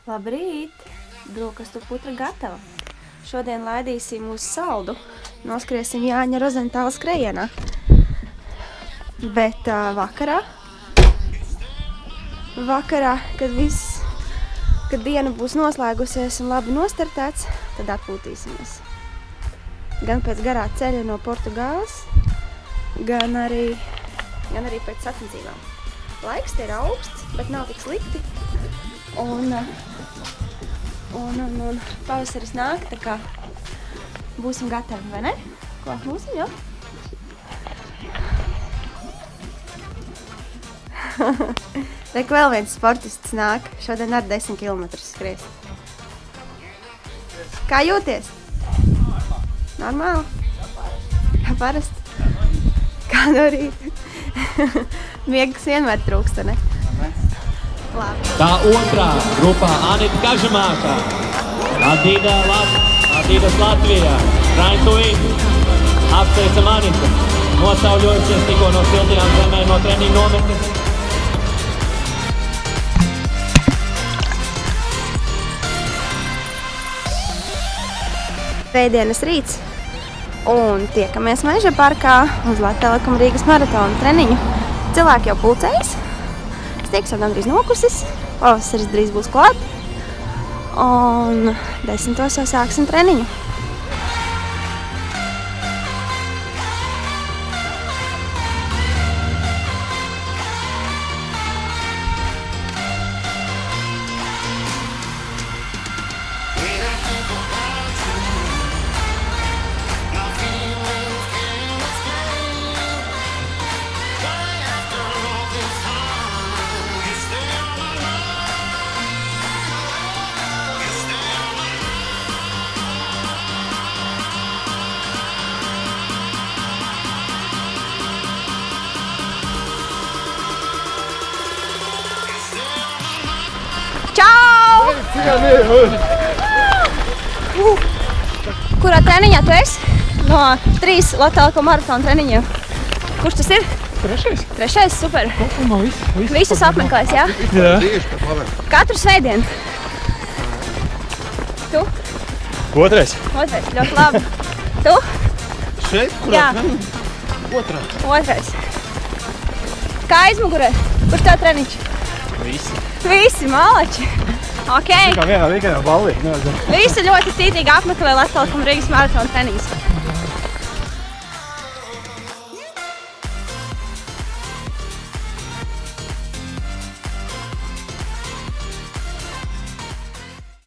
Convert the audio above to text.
Labrīt! Brokastu putra gatava. Šodien laidīsim uz saldu. Noskriesim Jāņa Rozentāla skrejienā. Bet vakarā, kad diena būs noslēgusies un labi nostartēts, tad atpūtīsimies. Gan pēc garā ceļa no Portugāles, gan arī pēc sacensībām. Laiks ir augsts, bet nav tik slikti. Un pavasaris nāk, tā kā būsim gatavi, vai ne? Ko, būsim, jo? Reik, vēl viens sportists nāk, šodien ar 10 km skries. Kā jūties? Normāli? Kā parasti? Kā no rīta? Miegas vienmēr trūkst, ne? Labi. Tā otrā grupā Anita Kažamākā, Adidas Latvijā, Trying to Win. Apsveicam Anita, nosauļojusies tikko no siltajām zemēm no treniņu nometnes. Svētdienas rīts un tiekamies Meža parkā uz Latvijas Rīgas maratona treniņu. Cilvēki jau pulcējas, stiegs jau gandrīz nokusis, pavasaris drīz būs klāt un 10. jau sāksim treniņu. Kurā treniņā tu esi? No 3 Latvijas maratona treniņiem. Kurš tas ir? Trešais, super. Visus apmeklēs, jā? Jā. Katru svētdienu. Tu? Otrais. Otrais, ļoti labi. Tu? Šeit? Jā. Otrā. Otrais. Kā aizmugurē? Kurš tev treniņš? Visi, malači. Ok. Kā vienā weekendā ballī. Visi ļoti cītīgi apmeklē Latvijas Rīgas maratona treniņus.